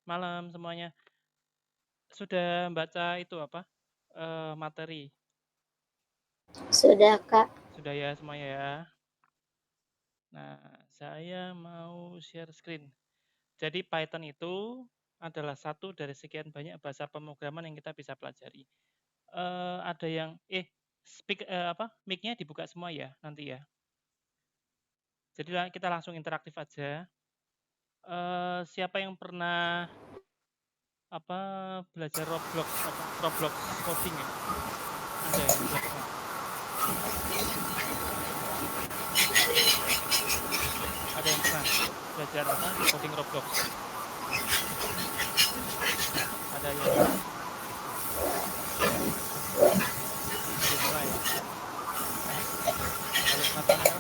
Malam semuanya. Sudah baca itu apa? Materi. Sudah, Kak. Sudah ya semuanya ya. Nah, saya mau share screen. Jadi Python itu adalah satu dari sekian banyak bahasa pemrograman yang kita bisa pelajari. Ada yang mic-nya dibuka semua ya nanti ya. Jadi kita langsung interaktif aja. Siapa yang pernah belajar Roblox coding ya? Ada yang sudah pernah? Ada yang pernah belajar coding Roblox? Ada ya? Belum pernah ya? Halo Nathaniel?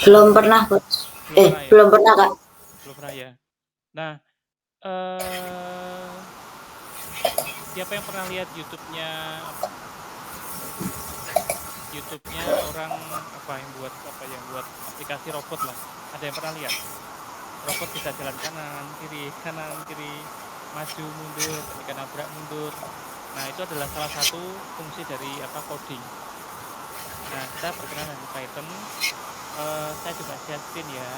Belum pernah, Coach. Belum pernah ya? Belum pernah, Kak. Belum pernah ya? Nah, siapa yang pernah lihat YouTube-nya YouTube-nya orang yang buat aplikasi robot lah. Ada yang pernah lihat? Robot bisa jalan kanan, kiri, maju, mundur, ketika nabrak mundur. Nah, itu adalah salah satu fungsi dari coding. Nah, kita berkenalan dengan Python. Saya coba share screen ya.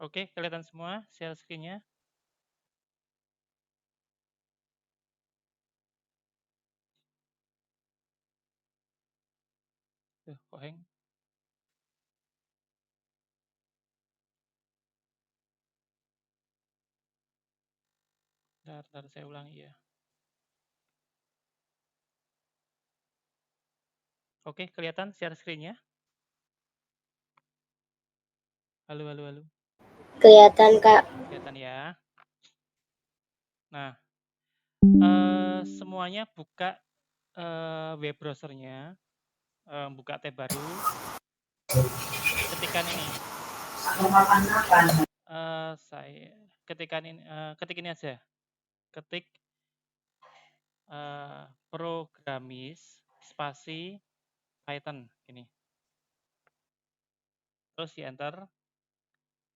Oke, kelihatan semua share screen-nya? Tuh, kok hang? Bentar, saya ulangi ya. Oke, kelihatan share screen-nya? Halo. Kelihatan, Kak. Kelihatan ya. Nah, semuanya buka web browser-nya, buka tab baru. Ketikkan ini. Ketik ini aja. Ketik programis spasi Python ini. Terus di enter,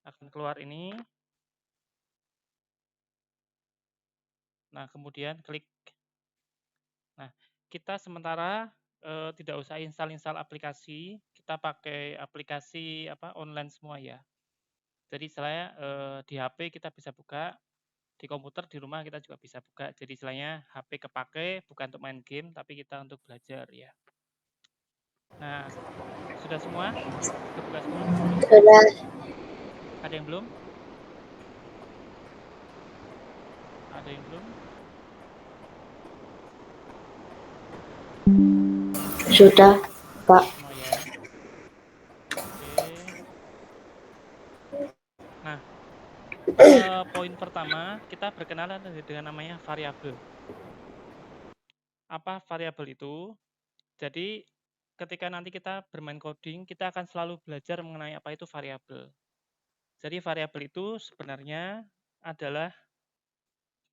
akan keluar ini. Nah, kemudian klik. Nah, kita sementara tidak usah install aplikasi, kita pakai aplikasi online semua ya. Jadi istilahnya di HP kita bisa buka, di komputer di rumah kita juga bisa buka. Jadi istilahnya HP kepake bukan untuk main game, tapi kita untuk belajar ya. Nah, sudah semua? Kebuka semua? Sudah. Ada yang belum? Ada yang belum? Sudah, Pak. Semua ya. Oke. Nah, poin pertama kita berkenalan dengan namanya variabel. Apa variabel itu? Jadi ketika nanti kita bermain coding, kita akan selalu belajar mengenai apa itu variabel. Jadi variabel itu sebenarnya adalah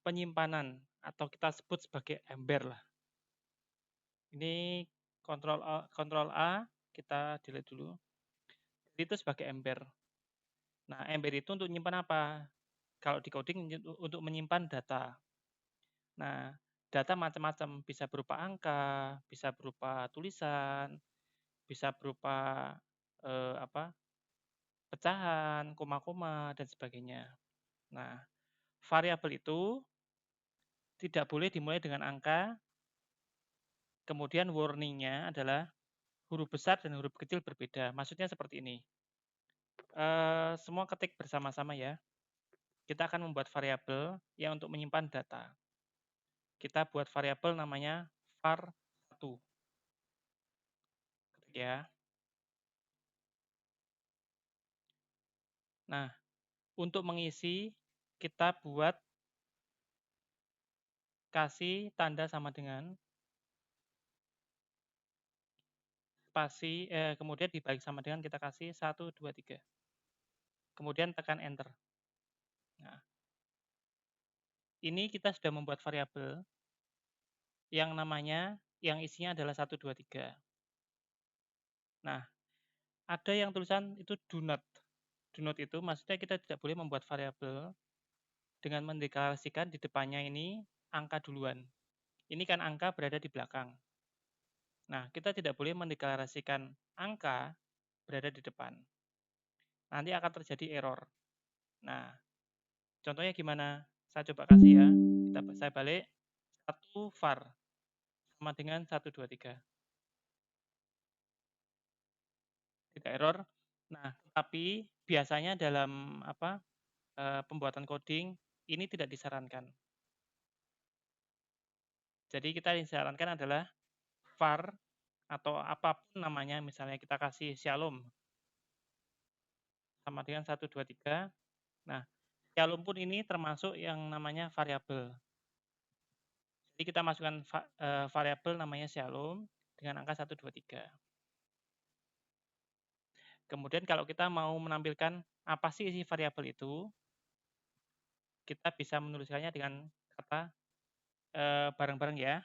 penyimpanan atau kita sebut sebagai ember lah. Ini kontrol A, kita delete dulu. Jadi itu sebagai ember. Nah, ember itu untuk menyimpan apa? Kalau di coding untuk menyimpan data. Nah, data macam-macam, bisa berupa angka, bisa berupa tulisan, bisa berupa pecahan, koma-koma dan sebagainya. Nah, variabel itu tidak boleh dimulai dengan angka. Kemudian warning-nya adalah huruf besar dan huruf kecil berbeda. Maksudnya seperti ini. Semua ketik bersama-sama ya. Kita akan membuat variabel yang untuk menyimpan data. Kita buat variabel namanya var1. Ketik ya. Nah, untuk mengisi kita buat kasih tanda sama dengan spasi, kemudian dibalik sama dengan kita kasih 1, 2, 3. kemudian tekan enter. Nah, ini kita sudah membuat variabel yang isinya adalah 1, 2, 3. Nah, ada yang tulisan itu do not. Do not itu maksudnya kita tidak boleh membuat variabel dengan mendeklarasikan di depannya ini angka duluan. Ini kan angka berada di belakang. Nah, kita tidak boleh mendeklarasikan angka berada di depan. Nanti akan terjadi error. Nah, contohnya gimana? Saya coba kasih ya. Saya balik. 1 var sama dengan 1, 2, 3. Tidak error. Nah, tapi biasanya dalam pembuatan coding ini tidak disarankan. Jadi kita yang disarankan adalah var atau apapun namanya, misalnya kita kasih shalom sama dengan 1, 2, 3. Nah, shalom pun ini termasuk yang namanya variabel. Jadi kita masukkan variabel namanya shalom dengan angka 1, 2, 3. Kemudian kalau kita mau menampilkan apa sih isi variabel itu, kita bisa menuliskannya dengan kata bareng-bareng ya.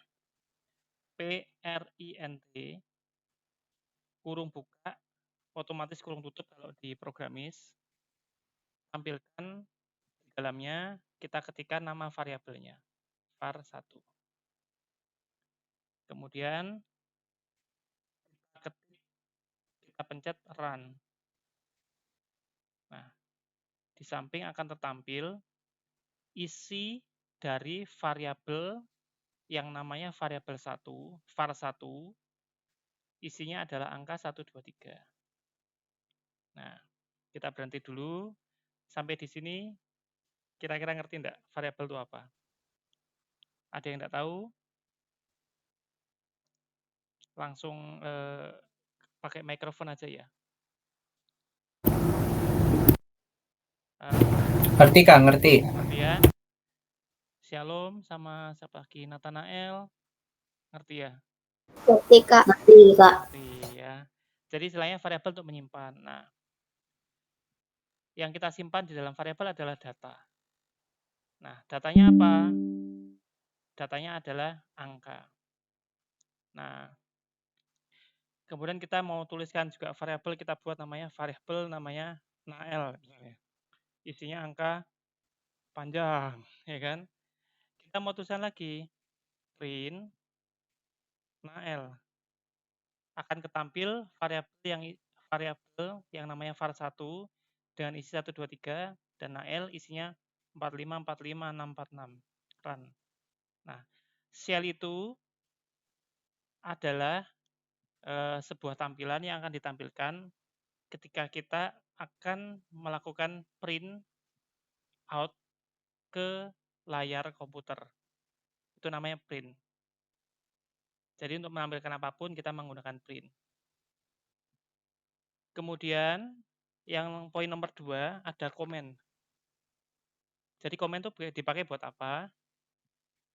print kurung buka, otomatis kurung tutup kalau di programis. Tampilkan di dalamnya kita ketikkan nama variabelnya, var1. Kemudian kita pencet run. Nah, di samping akan tertampil isi dari variabel yang namanya variabel 1, var1, isinya adalah angka 1, 2, 3. Nah, kita berhenti dulu. Sampai di sini, kira-kira ngerti enggak variabel itu apa? Ada yang enggak tahu? Langsung pakai mikrofon aja ya. Ngerti Kak, ngerti. Ngerti ya? Shalom sama siapa lagi? Nathanael. Ngerti ya? Ngerti Kak. Ngerti Kak. Ngerti ya. Jadi istilahnya variabel untuk menyimpan. Nah, yang kita simpan di dalam variabel adalah data. Nah, datanya apa? Datanya adalah angka. Nah, kemudian kita mau tuliskan juga variabel, kita buat variabel namanya nael. Isinya angka panjang, ya kan? Kita mau tulisan lagi, print nael. Akan ketampil variabel yang namanya var1 dengan isi 1, 2, 3, dan nael isinya 45, 45, 6, 46. Run. Nah, shell itu adalah sebuah tampilan yang akan ditampilkan ketika kita akan melakukan print out ke layar komputer. Itu namanya print. Jadi untuk menampilkan apapun kita menggunakan print. Kemudian yang poin nomor 2 ada komen. Jadi komen itu dipakai buat apa?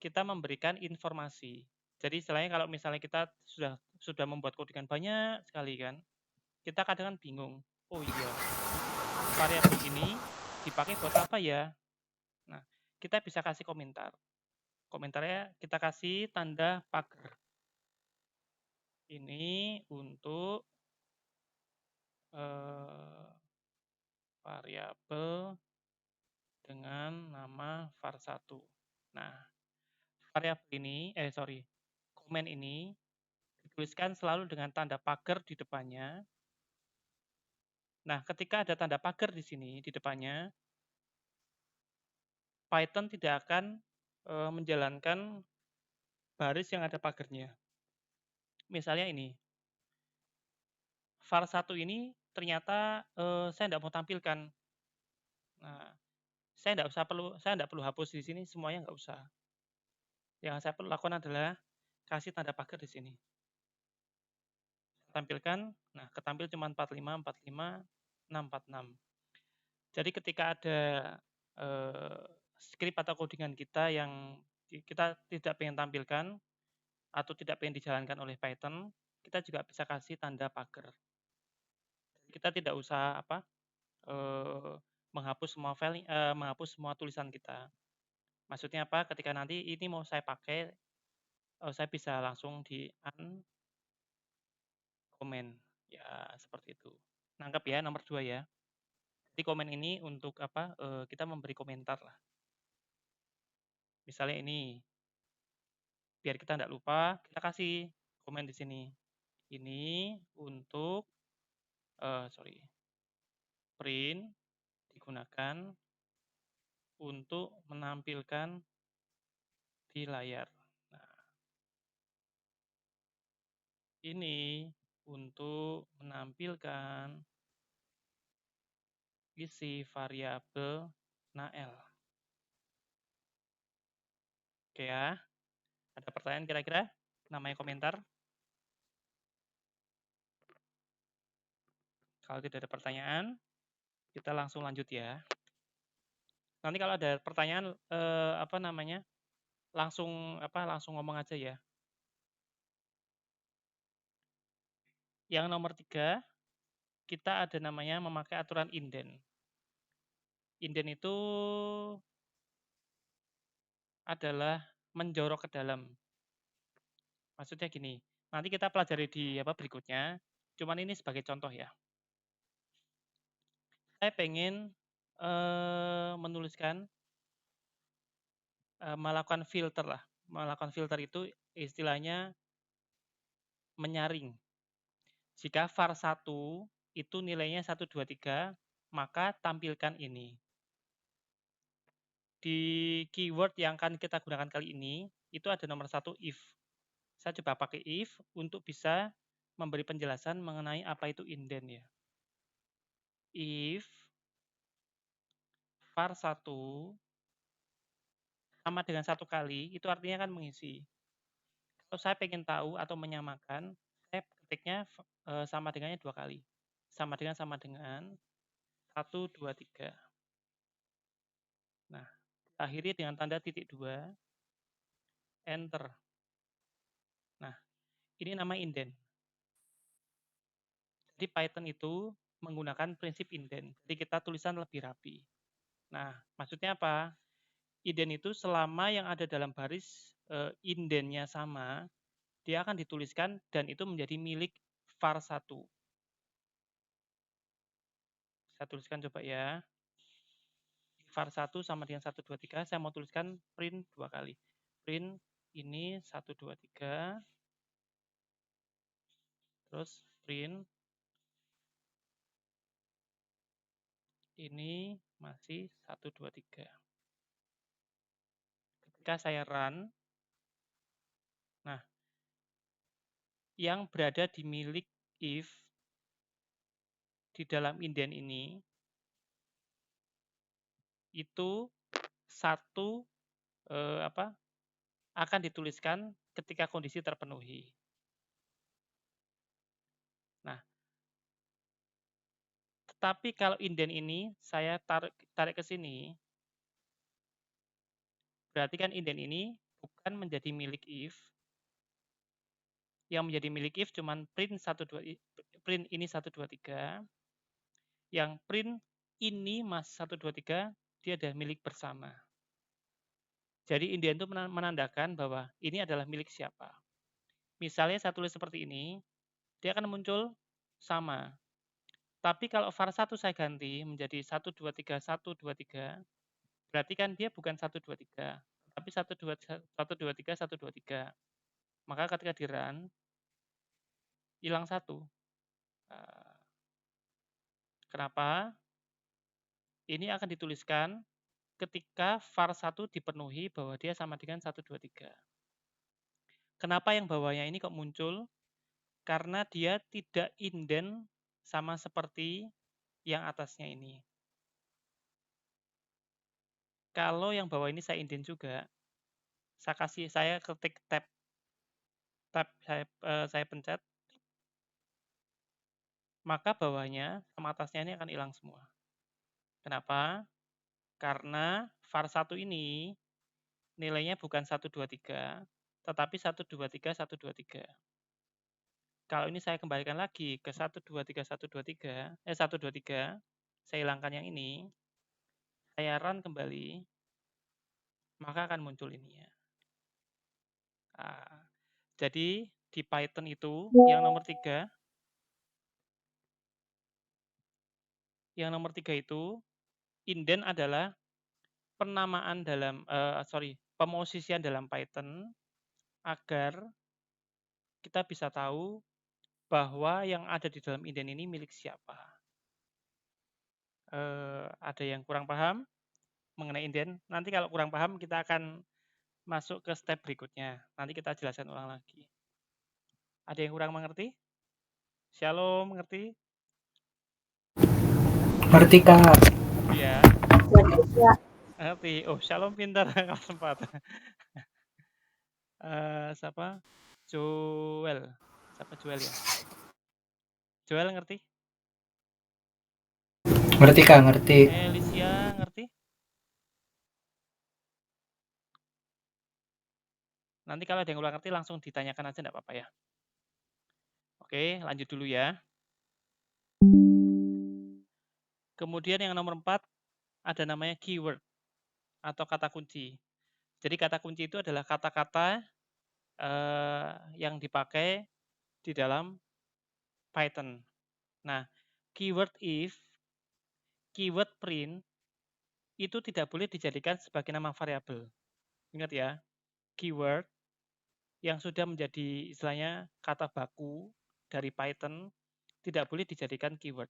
Kita memberikan informasi. Jadi istilahnya kalau misalnya kita sudah membuat codingan banyak sekali kan, kita kadang bingung. Oh iya, variabel ini dipakai buat apa ya? Nah, kita bisa kasih komentar. Komentarnya kita kasih tanda pagar. Ini untuk variabel dengan nama var1. Nah, variabel ini, komen ini dituliskan selalu dengan tanda pagar di depannya. Nah, ketika ada tanda pagar di sini, di depannya, Python tidak akan menjalankan baris yang ada pagarnya. Misalnya ini, var1 ini ternyata saya tidak mau tampilkan. Nah, saya tidak perlu hapus di sini, semuanya nggak usah. Yang saya perlu lakukan adalah kasih tanda pagar di sini. Tampilkan, nah ketampil cuma 45, 45, 6, 46. Jadi ketika ada script atau codingan kita yang kita tidak pengen tampilkan atau tidak pengen dijalankan oleh Python, kita juga bisa kasih tanda pagar. Kita tidak usah menghapus semua tulisan kita. Maksudnya apa? Ketika nanti ini mau saya pakai, saya bisa langsung di uncomment. Ya, seperti itu. Nangkep ya, nomor 2 ya. Jadi komen ini untuk apa? Kita memberi komentar lah. Misalnya ini, biar kita nggak lupa, kita kasih komen di sini. Ini untuk print digunakan untuk menampilkan di layar. Nah, ini untuk menampilkan isi variabel Nael. Oke ya. Ada pertanyaan kira-kira? Namanya komentar. Kalau tidak ada pertanyaan, kita langsung lanjut ya. Nanti kalau ada pertanyaan langsung ngomong aja ya. Yang nomor 3, kita ada namanya memakai aturan indent. Indent itu adalah menjorok ke dalam. Maksudnya gini, nanti kita pelajari di berikutnya. Cuman ini sebagai contoh ya. Saya pengen menuliskan melakukan filter lah. Melakukan filter itu istilahnya menyaring. Jika var 1 itu nilainya 1, 2, 3, maka tampilkan ini. Di keyword yang akan kita gunakan kali ini, itu ada nomor 1 if. Saya coba pakai if untuk bisa memberi penjelasan mengenai apa itu indent ya. If var 1 sama dengan 1 kali, itu artinya kan mengisi. Kalau saya pengen tahu atau menyamakan, saya ketiknya sama dengannya 2 kali. Sama dengan 1, 2, 3. Nah, akhiri dengan tanda titik 2, enter. Nah, ini nama indent. Jadi Python itu menggunakan prinsip indent. Jadi kita tulisan lebih rapi. Nah, maksudnya apa? Indent itu selama yang ada dalam baris indentnya sama, dia akan dituliskan dan itu menjadi milik var 1. Saya tuliskan coba ya. var 1 sama dengan 1, 2, 3. Saya mau tuliskan print 2 kali. Print ini 1, 2, 3. Terus print ini masih 1, 2, 3. Ketika saya run, nah, yang berada di milik if di dalam indent ini itu satu akan dituliskan ketika kondisi terpenuhi. Nah, tetapi kalau indent ini saya tarik ke sini, berarti kan indent ini bukan menjadi milik if. Yang menjadi milik if cuman print ini 1, 2, 3. Yang print ini mas 1, 2, 3, dia adalah milik bersama. Jadi indent itu menandakan bahwa ini adalah milik siapa. Misalnya saya tulis seperti ini, dia akan muncul sama. Tapi kalau var 1 saya ganti menjadi 1, 2, 3, 1, 2, 3, berarti kan dia bukan 1, 2, 3, tapi 1, 2, 3, 1, 2, 3. Maka ketika di run, hilang 1. Kenapa? Ini akan dituliskan ketika var 1 dipenuhi bahwa dia sama dengan 1, 2, 3. Kenapa yang bawahnya ini kok muncul? Karena dia tidak indent sama seperti yang atasnya ini. Kalau yang bawah ini saya indent juga, saya ketik tab saya pencet, maka bawahnya sama atasnya ini akan hilang semua. Kenapa? Karena var 1 ini nilainya bukan 1, 2, 3, tetapi 1, 2, 3, 1, 2, 3. Kalau ini saya kembalikan lagi ke 1, 2, 3, 1, 2, 3, 1, 2, 3, saya hilangkan yang ini, saya run kembali, maka akan muncul ini ya. Nah, jadi di Python itu yang nomor 3 itu indent adalah penamaan dalam pemosisian dalam Python agar kita bisa tahu bahwa yang ada di dalam indent ini milik siapa. Ada yang kurang paham mengenai indent? Nanti kalau kurang paham kita akan masuk ke step berikutnya. Nanti kita jelaskan ulang lagi. Ada yang kurang mengerti? Shalom, mengerti? Ngerti, Kak. Iya. Ya. Ngerti. Oh, Shalom pintar kalau sempat. Siapa? Joel. Siapa Joel ya? Joel ngerti? Ngerti, Kak, ngerti. Alicia ngerti? Nanti kalau ada yang kurang ngerti langsung ditanyakan aja enggak apa-apa ya. Oke, lanjut dulu ya. Kemudian yang nomor 4 ada namanya keyword atau kata kunci. Jadi kata kunci itu adalah kata-kata yang dipakai di dalam Python. Nah, keyword if, keyword print itu tidak boleh dijadikan sebagai nama variabel. Ingat ya, keyword yang sudah menjadi istilahnya kata baku dari Python tidak boleh dijadikan keyword.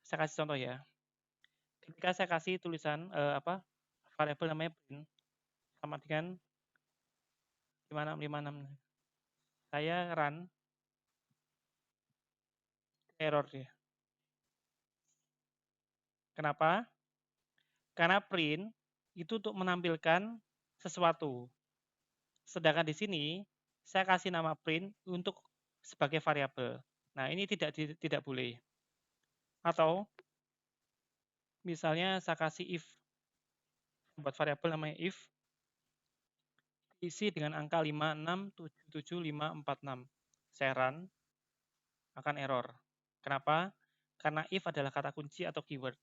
Saya kasih contoh ya. Ketika saya kasih tulisan variabel namanya print sama dengan 5656. Saya run error dia. Kenapa? Karena print itu untuk menampilkan sesuatu. Sedangkan di sini saya kasih nama print untuk sebagai variabel. Nah, ini tidak boleh. Atau misalnya saya kasih if, buat variabel namanya if isi dengan angka 5677546. Saya run, akan error. Kenapa? Karena if adalah kata kunci atau keyword.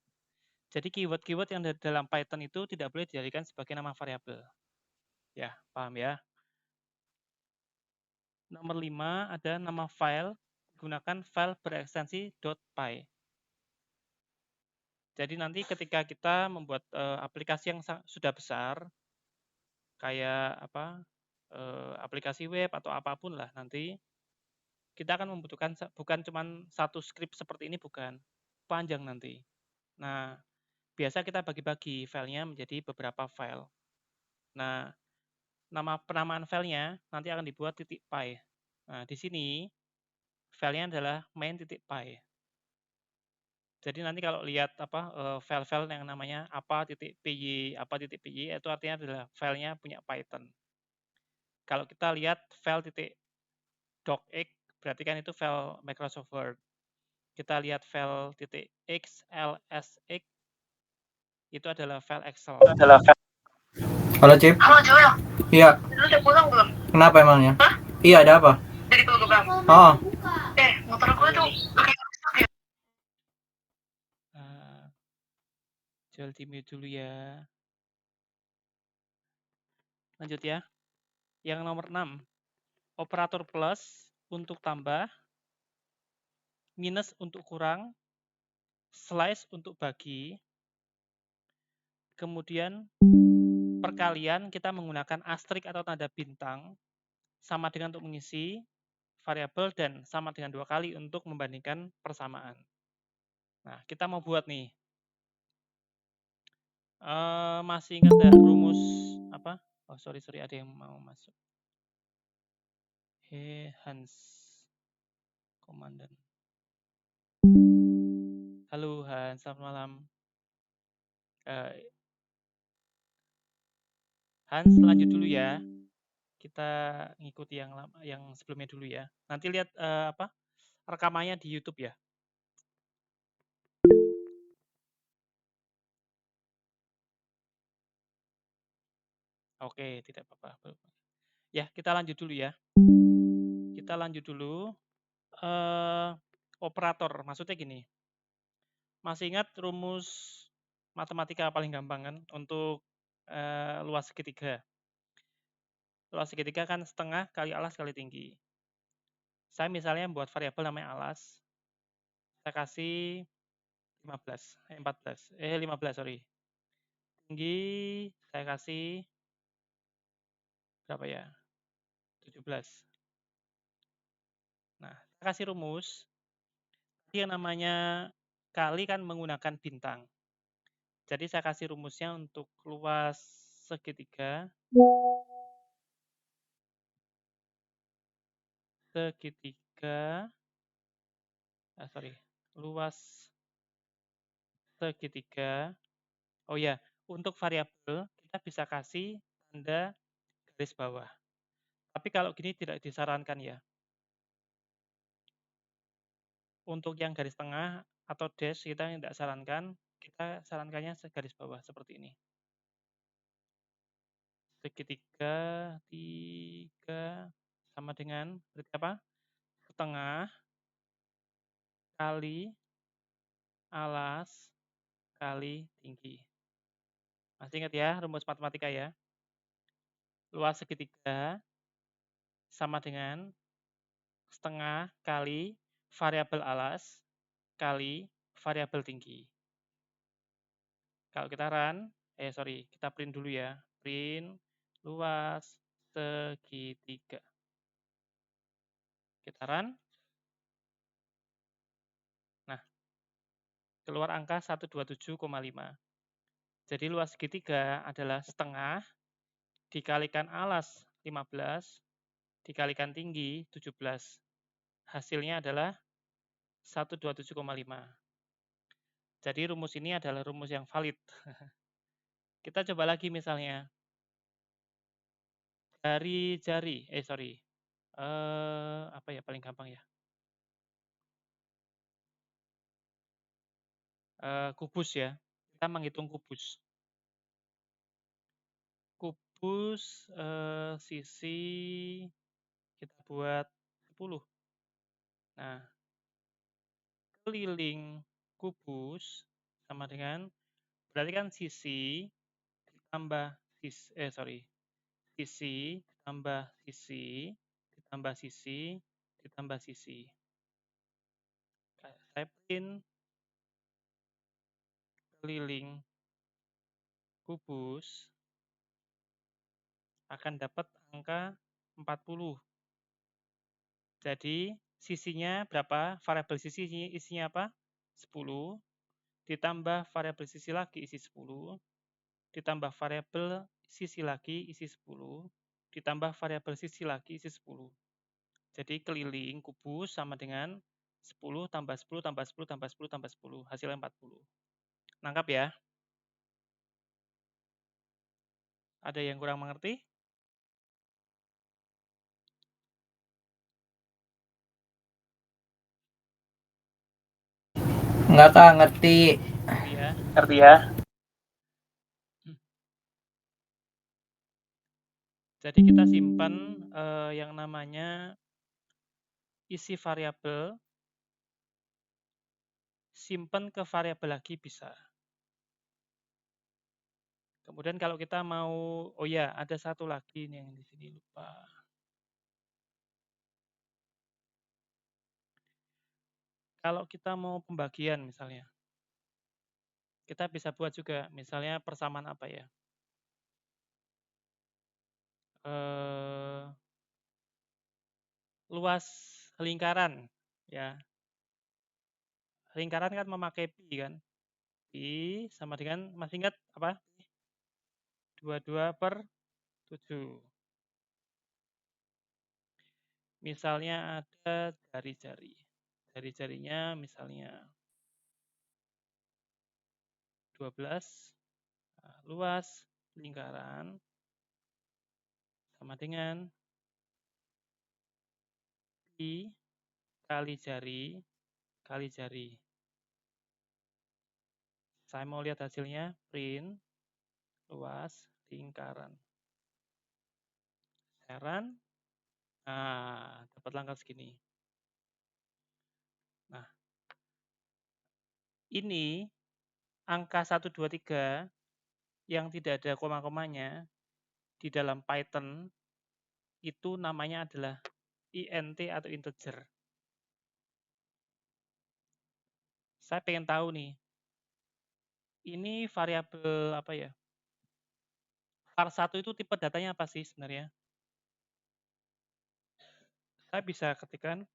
Jadi keyword-keyword yang dalam Python itu tidak boleh dijadikan sebagai nama variabel. Ya, paham ya? Nomor 5 ada nama file, gunakan file berekstensi .py. Jadi nanti ketika kita membuat aplikasi yang sudah besar, kayak aplikasi web atau apapun lah nanti, kita akan membutuhkan bukan cuma satu script seperti ini, bukan. Panjang nanti. Nah, biasa kita bagi-bagi filenya menjadi beberapa file. Nah, penamaan filenya nanti akan dibuat .py. Nah, di sini filenya adalah main.py. Jadi nanti kalau lihat file-file yang namanya apa.py itu artinya adalah filenya punya Python. Kalau kita lihat file.docx berarti kan itu file Microsoft Word. Kita lihat file.xlsx itu adalah file Excel. Halo, Cip. Halo Joel. Iya. Lu udah pulang belum? Kenapa emangnya? Hah? Iya, ada apa? Dari Pelogobang. Oh. Motor gue tuh Jual di mute dulu ya. Lanjut ya. Yang nomor 6. Operator plus untuk tambah, minus untuk kurang, slice untuk bagi, kemudian perkalian kita menggunakan asterisk atau tanda bintang, sama dengan untuk mengisi variabel dan sama dengan 2 kali untuk membandingkan persamaan. Nah, kita mau buat nih. Masih ingat nggak rumus apa? Oh, sorry, ada yang mau masuk. Hans Komandan. Halo Hans, selamat malam. Hans, lanjut dulu ya. Kita ngikuti yang sebelumnya dulu ya. Nanti lihat rekamannya di YouTube ya. Oke, tidak apa-apa. Ya, kita lanjut dulu ya. Kita lanjut dulu. Operator, maksudnya gini. Masih ingat rumus matematika paling gampang kan untuk luas segitiga. Luas segitiga kan setengah kali alas kali tinggi. Saya misalnya buat variabel namanya alas. Saya kasih 15, sorry. Tinggi saya kasih berapa ya? 17. Nah, saya kasih rumus. Yang namanya kali kan menggunakan bintang. Jadi saya kasih rumusnya untuk luas segitiga. Luas segitiga. Oh ya, untuk variabel kita bisa kasih tanda garis bawah. Tapi kalau gini tidak disarankan ya. Untuk yang garis tengah atau dash kita tidak sarankan, kita sarankannya garis bawah seperti ini. Segitiga 3 sama dengan berarti apa? Setengah kali alas kali tinggi. Masih ingat ya rumus matematika ya? Luas segitiga sama dengan setengah kali variabel alas kali variabel tinggi. Kalau kita kita print dulu ya. Print luas segitiga. Kita run. Nah, keluar angka 127,5. Jadi luas segitiga adalah setengah dikalikan alas 15 dikalikan tinggi 17. Hasilnya adalah 127,5. Jadi rumus ini adalah rumus yang valid. Kita coba lagi misalnya. Dari jari, apa ya paling gampang ya? Kubus ya. Kita menghitung kubus. Kubus sisi kita buat 10. Nah, keliling kubus sama dengan berarti kan sisi ditambah sisi ditambah sisi ditambah sisi ditambah sisi. Saya print keliling kubus akan dapat angka 40. Jadi sisinya berapa? Variabel sisi isinya apa? 10 ditambah variabel sisi lagi isi 10 ditambah variabel sisi lagi isi 10 ditambah variabel sisi lagi isi 10. Jadi keliling kubus sama dengan 10 tambah 10 tambah 10 tambah 10 tambah 10 hasilnya 40. Nangkap ya? Ada yang kurang mengerti? Enggak Kak, ngerti. Ngerti ya? Jadi kita simpan yang namanya isi variabel, simpan ke variabel lagi bisa. Kemudian kalau kita mau, oh ya ada satu lagi nih yang di sini lupa. Kalau kita mau pembagian misalnya, kita bisa buat juga, misalnya persamaan apa ya? Luas lingkaran, ya. Lingkaran kan memakai pi kan? Pi sama dengan, masih ingat apa? 22/7. Misalnya ada jari-jari. Jari-jarinya misalnya 12. Nah, luas lingkaran sama dengan pi kali jari kali jari. Saya mau lihat hasilnya, print luas lingkaran. Saya run. Nah, dapat angka segini. Nah, Ini angka 1, 2, 3 yang tidak ada koma-komanya di dalam Python itu namanya adalah int atau integer. Saya pengen tahu nih, ini variabel apa ya? var1 itu tipe datanya apa sih sebenarnya? Saya bisa ketikkan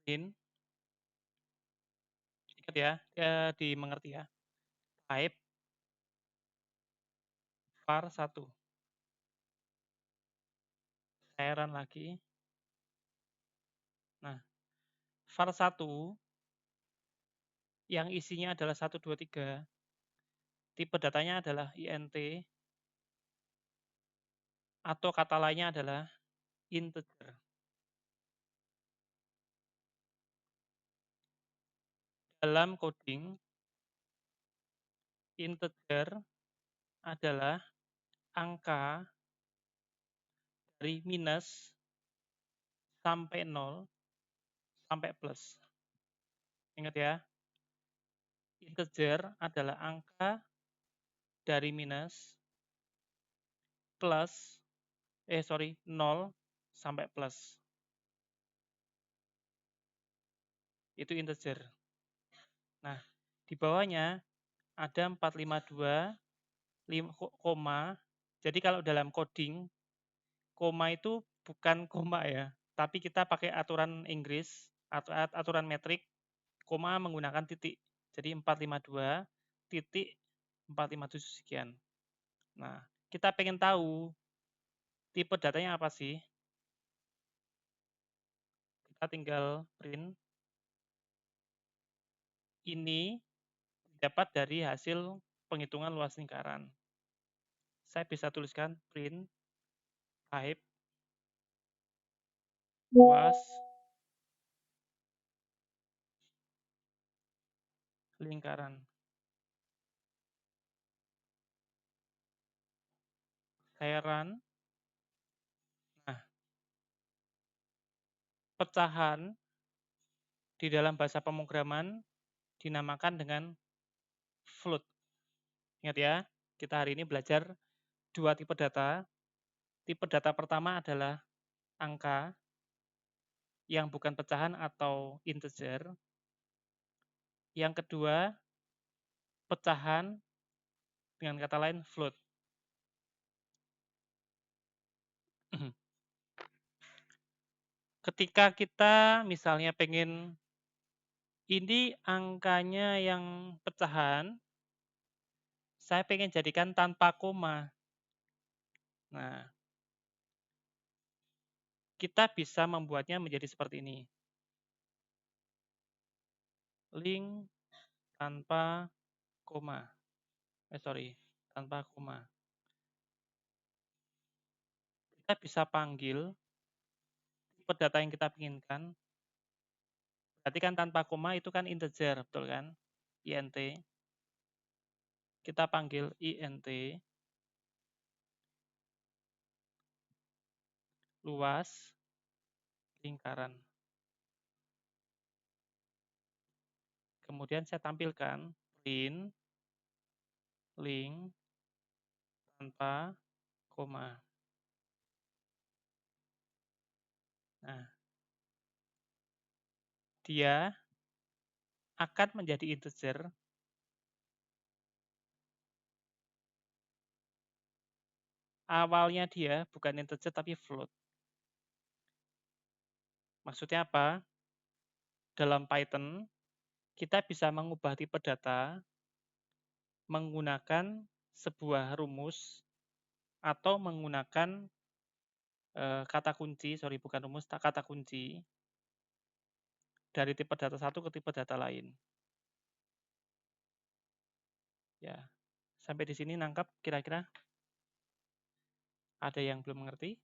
print, ingat ya, dimengerti ya, type var1. Saya run lagi. Nah, var1 yang isinya adalah 1, 2, 3, tipe datanya adalah int, atau kata lainnya adalah integer. Dalam coding, integer adalah angka dari minus sampai 0 sampai plus. Ingat ya, integer adalah angka dari minus plus 0 sampai plus. Itu integer. Nah, di bawahnya ada 452 koma. Jadi kalau dalam coding, koma itu bukan koma ya, tapi kita pakai aturan Inggris atau aturan metrik, koma menggunakan titik. Jadi 452 titik 457 sekian. Nah, kita pengen tahu tipe datanya apa sih? Kita tinggal print. Ini dapat dari hasil penghitungan luas lingkaran. Saya bisa tuliskan print type luas lingkaran. Saya run. Nah, pecahan di dalam bahasa pemrograman dinamakan dengan float. Ingat ya, kita hari ini belajar dua tipe data. Tipe data pertama adalah angka yang bukan pecahan atau integer. Yang kedua, pecahan dengan kata lain float. Ketika kita misalnya pengen ini angkanya yang pecahan, saya pengen jadikan tanpa koma. Nah, kita bisa membuatnya menjadi seperti ini. Link tanpa koma. Tanpa koma. Kita bisa panggil tipe data yang kita inginkan. Berarti kan tanpa koma itu kan integer, betul kan? int. Kita panggil int luas lingkaran. Kemudian saya tampilkan print link tanpa koma. Nah, dia akan menjadi integer awalnya dia bukan integer tapi float. Maksudnya apa? Dalam Python, kita bisa mengubah tipe data menggunakan sebuah rumus atau menggunakan kata kunci, bukan rumus, kata kunci dari tipe data satu ke tipe data lain. Ya, sampai di sini nangkap kira-kira? Ada yang belum mengerti?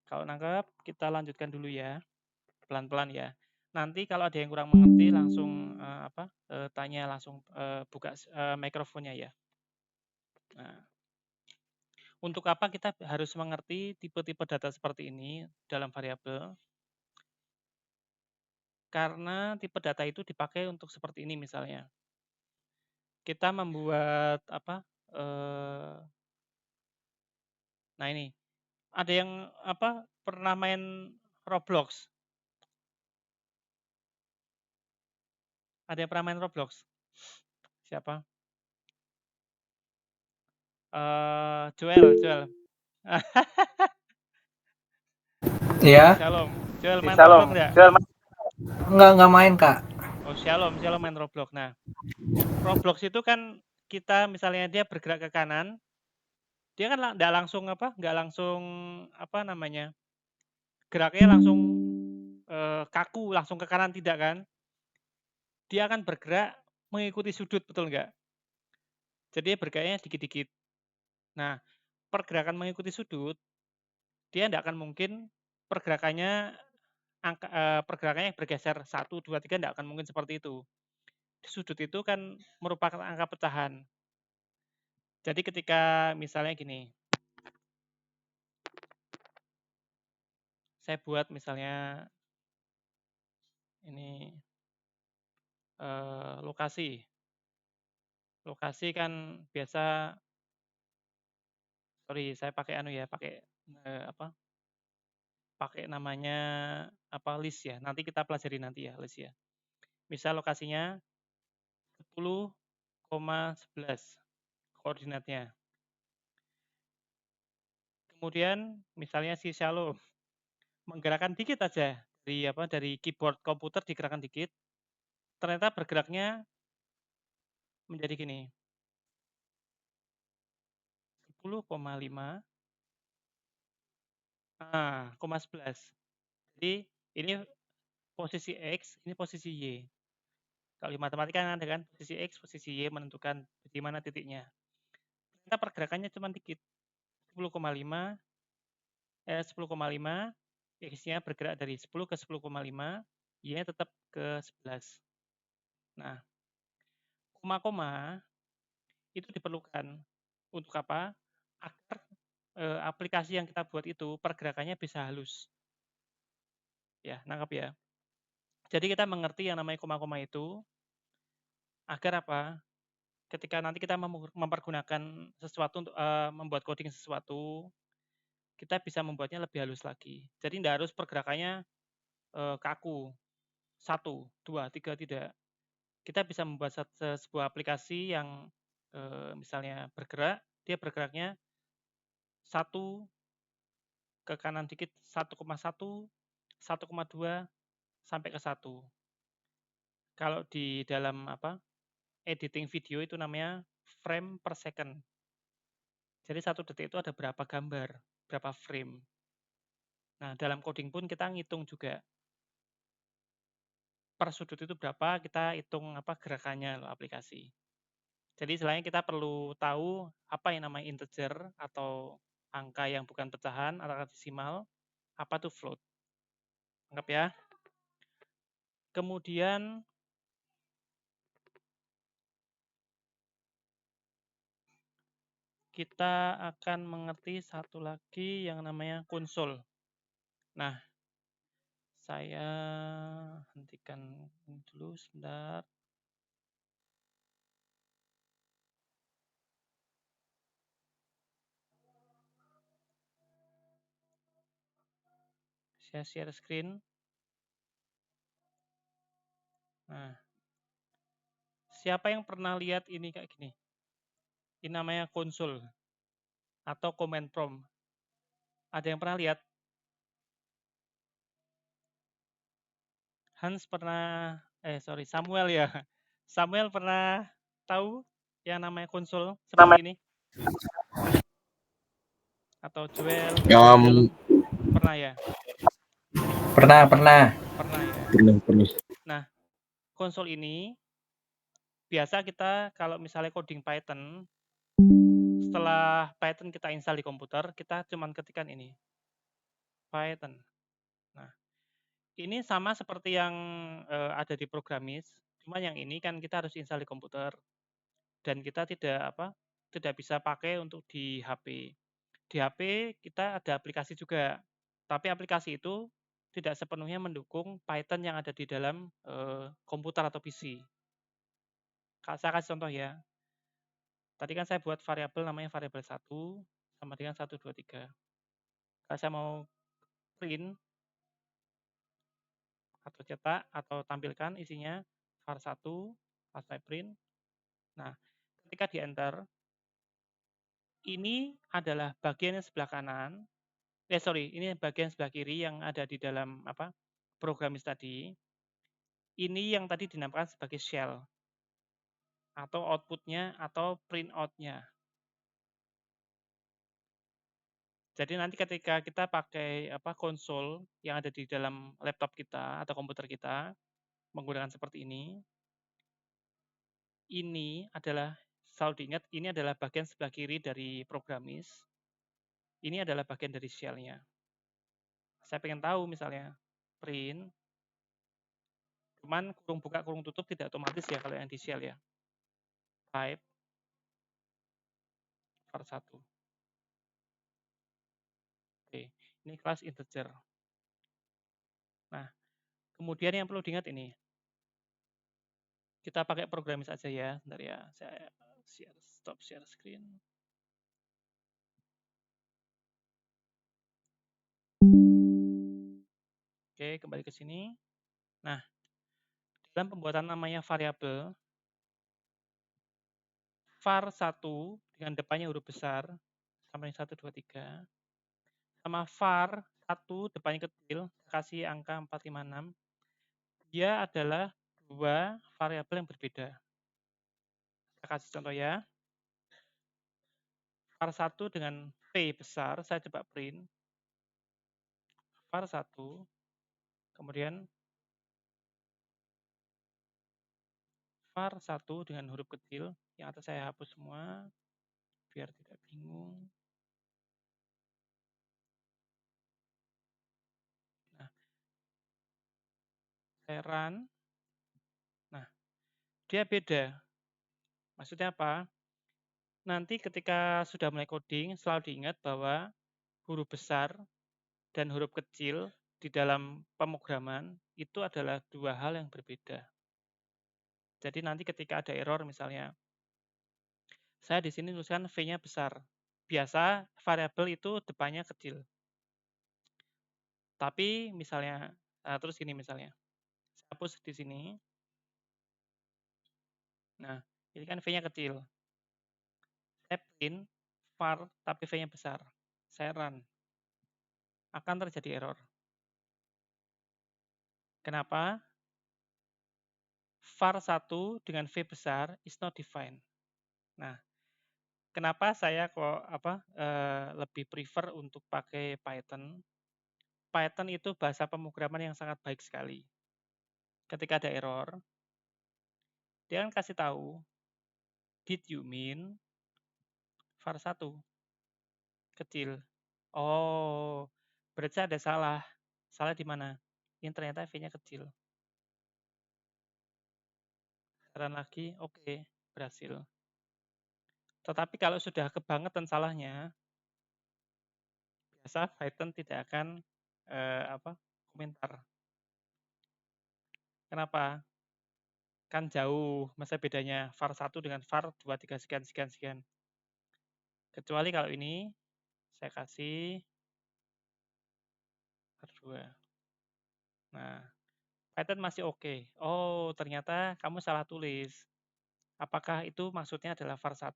Kalau nangkap, kita lanjutkan dulu ya, pelan-pelan ya. Nanti kalau ada yang kurang mengerti, langsung tanya, langsung buka mikrofonnya ya. Nah, Untuk apa kita harus mengerti tipe-tipe data seperti ini dalam variabel? Karena tipe data itu dipakai untuk seperti ini misalnya. Kita membuat apa? Nah ini, ada yang apa? Pernah main Roblox? Ada yang pernah main Roblox? Siapa? Joel. Iya. Joel main Roblox enggak? Enggak main, Kak. Oh, Shalom main Roblox. Nah, Roblox itu kan kita misalnya dia bergerak ke kanan, dia kan nggak langsung apa namanya, geraknya langsung kaku langsung ke kanan, tidak kan? Dia akan bergerak mengikuti sudut, betul nggak? Jadi bergeraknya dikit-dikit. Nah, pergerakan mengikuti sudut, dia tidak akan mungkin pergerakannya bergeser 1, 2, 3, tidak akan mungkin seperti itu. Sudut itu kan merupakan angka pecahan. Jadi ketika misalnya gini, saya buat misalnya ini lokasi. Lokasi kan biasa, sorry saya pakai pakai namanya list ya. Nanti kita pelajari nanti ya list ya. Misal lokasinya 10,11 koordinatnya. Kemudian misalnya si Shalom menggerakkan dikit aja dari keyboard komputer, digerakkan dikit, ternyata bergeraknya menjadi gini. 10,5 11. Jadi ini posisi X, ini posisi Y. Kalau di matematika kan ada kan posisi X, posisi Y menentukan di mana titiknya. Ternyata pergerakannya cuma dikit. 10,5 X-nya bergerak dari 10 ke 10,5, Y-nya tetap ke 11. Nah, koma-koma itu diperlukan untuk apa? Agar aplikasi yang kita buat itu pergerakannya bisa halus. Ya, nangkap ya. Jadi kita mengerti yang namanya koma-koma itu agar apa? Ketika nanti kita mempergunakan sesuatu untuk membuat coding sesuatu, kita bisa membuatnya lebih halus lagi. Jadi tidak harus pergerakannya kaku, 1, 2, 3, tidak. Kita bisa membuat sebuah aplikasi yang misalnya dia bergeraknya 1 ke kanan dikit, 1,1, 1,2 sampai ke 1. Kalau di dalam editing video itu namanya frame per second. Jadi 1 detik itu ada berapa gambar, berapa frame. Nah, dalam coding pun kita ngitung juga. Per sudut itu berapa, kita hitung gerakannya aplikasi. Jadi selain kita perlu tahu apa yang namanya integer atau angka yang bukan pecahan atau desimal, apa itu float. Anggap ya. Kemudian kita akan mengerti satu lagi yang namanya konsol. Nah, saya hentikan dulu sebentar. Saya share screen. Nah, siapa yang pernah lihat ini kayak gini? Ini namanya konsol atau command prompt. Ada yang pernah lihat? Hans pernah, Samuel ya. Samuel pernah tahu yang namanya konsol seperti ini? Atau Joel, Angel, pernah ya? Pernah. Pernah ya. Nah, konsol ini biasa kita kalau misalnya coding Python, setelah Python kita install di komputer, kita cuman ketikkan ini, Python. Nah, ini sama seperti yang ada di Programmis, cuma yang ini kan kita harus install di komputer dan kita tidak bisa pakai untuk di HP. Di HP kita ada aplikasi juga, tapi aplikasi itu tidak sepenuhnya mendukung Python yang ada di dalam komputer atau PC. Saya kasih contoh ya. Tadi kan saya buat variabel namanya variabel 1 sama dengan 1, 2, 3. Kalau saya mau print atau cetak atau tampilkan isinya var1, pas saya print. Nah, ketika di enter, ini adalah bagian yang sebelah kanan. Ini bagian sebelah kiri yang ada di dalam programis tadi. Ini yang tadi dinamakan sebagai shell atau outputnya atau print out-nya. Jadi nanti ketika kita pakai konsol yang ada di dalam laptop kita atau komputer kita menggunakan seperti ini adalah selalu diingat ini adalah bagian sebelah kiri dari programis. Ini adalah bagian dari shell-nya. Saya pengen tahu misalnya print, cuman kurung buka kurung tutup tidak otomatis ya kalau yang di shell ya. Type var1. Oke, ini kelas integer. Nah, kemudian yang perlu diingat ini. Kita pakai programis aja ya. Bentar ya, saya stop share screen. Oke, kembali ke sini. Nah, dalam pembuatan namanya variabel, var1 dengan depannya huruf besar, sama yang 1, 2, 3, sama var1 depannya kecil, kasih angka 4, 5, 6, dia adalah dua variabel yang berbeda. Saya kasih contoh ya. var1 dengan V besar, saya coba print. var1, kemudian var1 dengan huruf kecil, yang atas saya hapus semua, biar tidak bingung. Nah, saya run. Nah, dia beda. Maksudnya apa? Nanti ketika sudah mulai coding, selalu diingat bahwa huruf besar dan huruf kecil di dalam pemrograman itu adalah dua hal yang berbeda. Jadi nanti ketika ada error misalnya, saya di sini tuliskan V-nya besar. Biasa variabel itu depannya kecil. Tapi misalnya, terus gini misalnya, saya hapus di sini. Nah, ini kan V-nya kecil. Saya print var tapi V-nya besar. Saya run. Akan terjadi error. Kenapa? var1 dengan V besar is not defined. Nah, kenapa saya kok lebih prefer untuk pakai Python? Python itu bahasa pemrograman yang sangat baik sekali. Ketika ada error, dia akan kasih tahu, did you mean var1 kecil? Oh, berarti ada salah. Salah di mana? Ini ternyata V-nya kecil. Run lagi, oke, berhasil. Tetapi kalau sudah kebangetan salahnya, biasa Python tidak akan komentar. Kenapa? Kan jauh masa bedanya var1 dengan var2, 3, sekian. Kecuali kalau ini saya kasih var2. Nah, Python masih oke. Oh, ternyata kamu salah tulis. Apakah itu maksudnya adalah var1?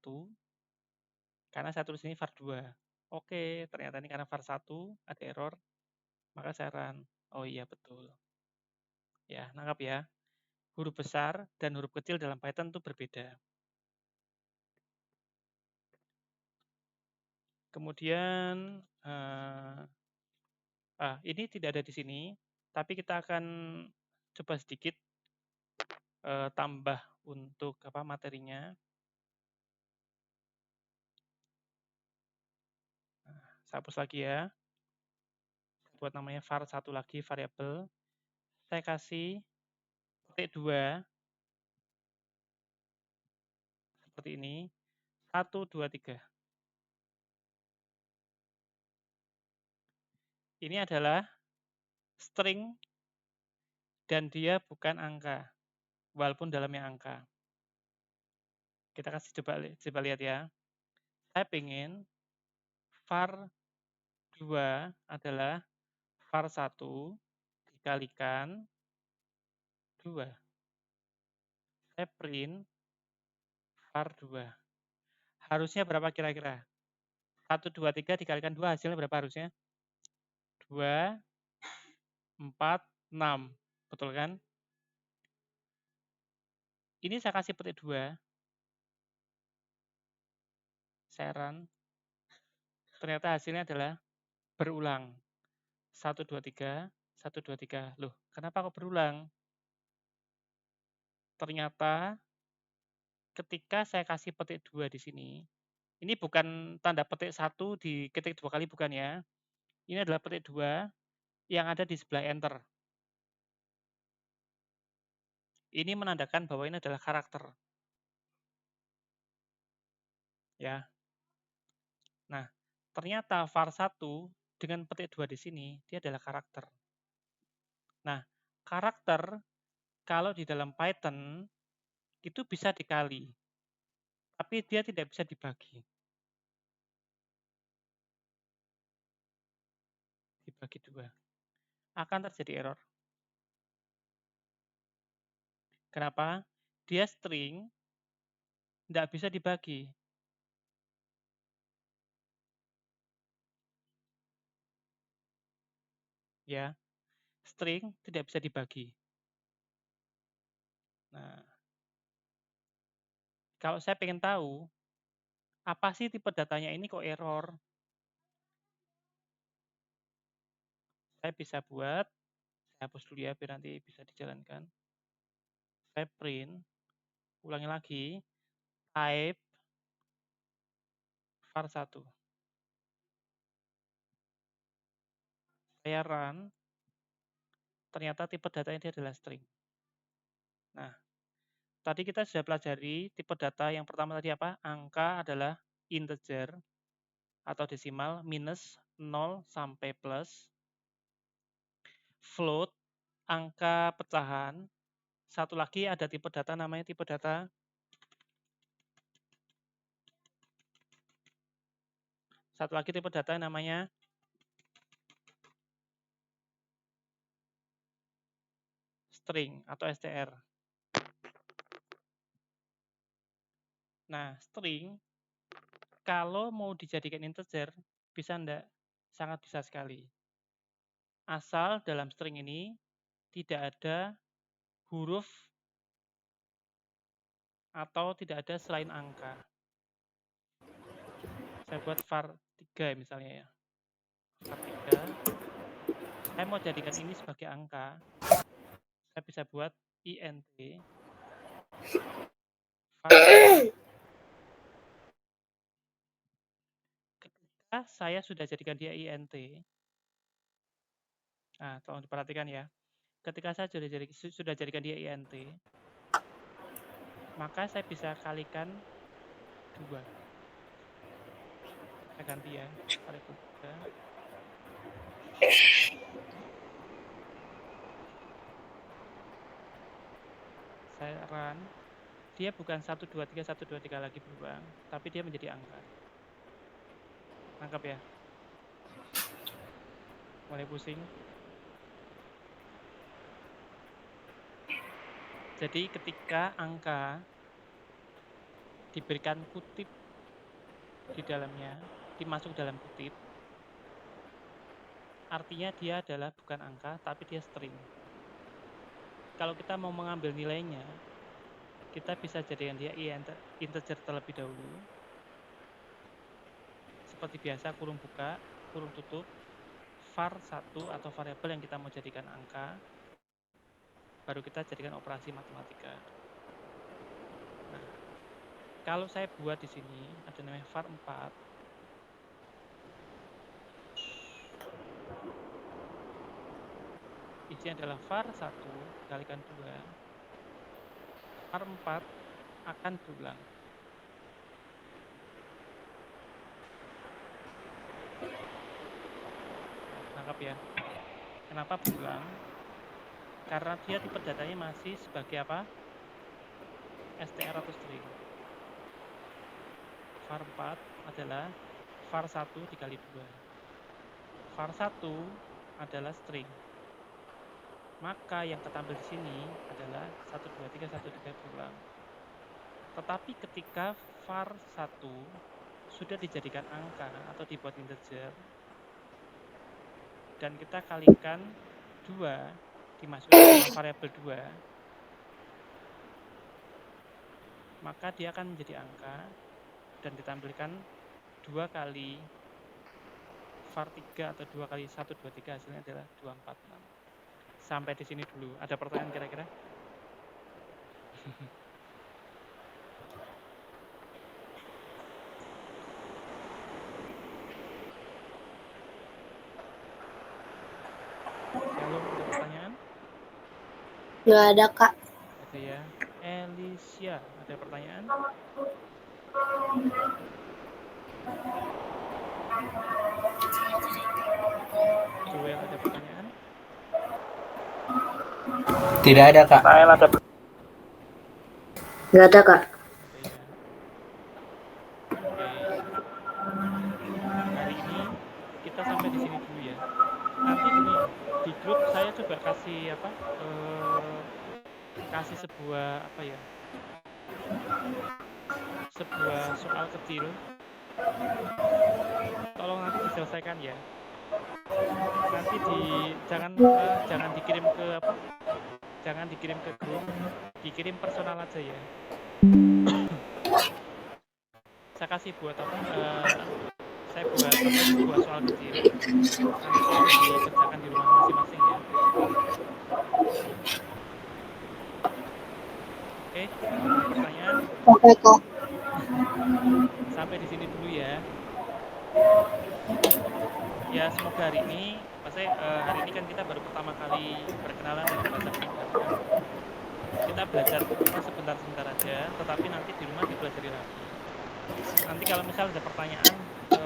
Karena saya tulis ini var2. Oke, ternyata ini karena var1 ada error, maka saya run. Oh iya, betul. Ya, nangkap ya. Huruf besar dan huruf kecil dalam Python itu berbeda. Kemudian, ini tidak ada di sini, tapi kita akan coba sedikit tambah untuk materinya. Nah, saya hapus lagi ya. Buat namanya var1 lagi, variabel. Saya kasih petik 2, seperti ini, 1, 2, 3. Ini adalah string dan dia bukan angka, walaupun dalamnya angka. Kita kasih coba lihat ya. Saya pengen var 2 adalah var 1 dikalikan 2. Saya print var 2. Harusnya berapa kira-kira? 1, 2, 3 dikalikan 2 hasilnya berapa harusnya? 2, 4, 6. Betul kan? Ini saya kasih petik 2. Saya run. Ternyata hasilnya adalah berulang. 1, 2, 3, 1, 2, 3. Loh, kenapa kok berulang? Ternyata ketika saya kasih petik 2 di sini, ini bukan tanda petik 1 diketik 2 kali, bukan ya. Ini adalah petik 2 yang ada di sebelah enter. Ini menandakan bahwa ini adalah karakter. Ya. Nah, ternyata var 1 dengan petik 2 di sini, dia adalah karakter. Nah, karakter kalau di dalam Python itu bisa dikali, tapi dia tidak bisa dibagi. Dibagi 2. Akan terjadi error. Kenapa? Dia string, tidak bisa dibagi. Ya, string tidak bisa dibagi. Nah, kalau saya pengen tahu, apa sih tipe datanya ini kok error? Saya bisa buat, saya hapus dulu ya, biar nanti bisa dijalankan. Saya print, ulangi lagi, type var 1. Saya run, ternyata tipe datanya ini adalah string. Nah, tadi kita sudah pelajari tipe data yang pertama tadi apa? Angka adalah integer atau desimal minus 0 sampai plus. Float, angka pecahan. Satu lagi ada tipe data namanya tipe data namanya string atau str. Nah, string kalau mau dijadikan integer, bisa enggak? Sangat bisa sekali. Asal dalam string ini tidak ada huruf atau tidak ada selain angka. Saya buat var 3 misalnya ya. var 3. Saya mau jadikan ini sebagai angka. Saya bisa buat int var 3. Ketika saya sudah jadikan dia int, nah tolong diperhatikan ya. Ketika saya sudah jadikan dia int, maka saya bisa kalikan 2. Saya ganti ya, variabel 3. Saya run, dia bukan 1, 2, 3, 1, 2, 3 lagi berulang, tapi dia menjadi angka. Nangkap ya? Mulai pusing. Jadi ketika angka diberikan kutip di dalamnya, dimasuk dalam kutip, artinya dia adalah bukan angka, tapi dia string. Kalau kita mau mengambil nilainya, kita bisa jadikan dia integer terlebih dahulu. Seperti biasa, kurung buka, kurung tutup, var 1 atau variabel yang kita mau jadikan angka, baru kita jadikan operasi matematika. Nah, kalau saya buat di sini ada namanya var 4. Isinya adalah var 1 kalikan 2. var 4 akan berulang. ditangkap ya. Kenapa berulang? Karena dia tipe datanya masih sebagai apa? str atau string. var 4 adalah var 1 dikali 2. var 1 adalah string. Maka yang ketampil di sini adalah 123 123 berulang. Tetapi ketika var 1 sudah dijadikan angka atau dibuat integer dan kita kalikan 2 dimasukkan ke dalam variabel 2, maka dia akan menjadi angka dan ditampilkan 2 kali var 3 atau 2 kali 123 hasilnya adalah 246. Sampai di sini dulu. Ada pertanyaan kira-kira? Shalom, ada pertanyaan? Nggak ada, Kak. Ada ya. Alicia, ada pertanyaan? Joel, ada pertanyaan? Tidak ada, Kak. Nggak ada, Kak. Ada ya. Oke. Hari ini kita sampai di sini dulu ya. Nanti gini, di grup saya coba kasih apa? Kasih sebuah apa ya? Sebuah soal kecil. Tolong nanti diselesaikan ya. Nanti jangan dikirim ke apa? Jangan dikirim ke grup, dikirim personal aja ya. Saya kasih buat apa? Saya buat apa? Sebuah soal kecil. Nanti tolong dikerjakan di rumah masing-masing ya. Oke, kalau ada pertanyaan? Oke, Kak. Sampai di sini dulu ya. Ya semoga hari ini, hari ini kan kita baru pertama kali berkenalan dengan bahasa pemrograman. Kita belajar apa sebentar-sebentar aja, tetapi nanti di rumah dipelajari lagi. Nanti kalau misal ada pertanyaan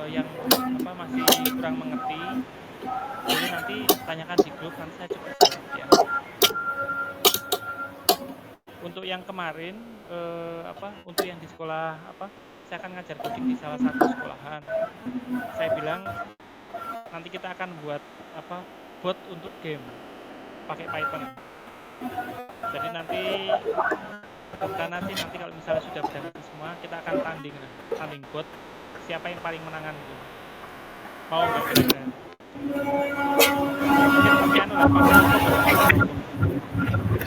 yang apa masih kurang mengerti, boleh nanti tanyakan di grup, nanti saya coba jawab ya. Untuk yang kemarin untuk yang di sekolah saya akan ngajar coding di salah satu sekolahan. Saya bilang nanti kita akan buat bot untuk game pakai Python. Jadi nanti rencana sih nanti kalau misalnya sudah berjalan semua, kita akan tanding bot siapa yang paling menangan gitu. Mau nggak kira-kira? Mungkin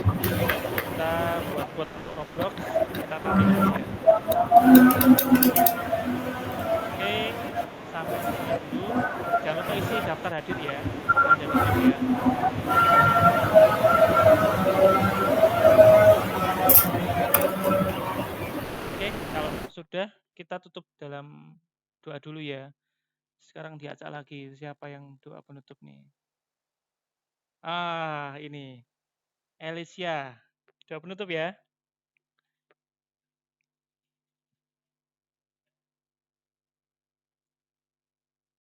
pakai kita buat bot untuk Roblox, kita tanding aja. Oke, sampai di sini dulu. Jangan lupa isi daftar hadir ya. Ada di grup ya. Oke, kalau sudah kita tutup dalam doa dulu ya. Sekarang diacak lagi siapa yang doa penutup nih. Ini Alicia. Doa penutup ya.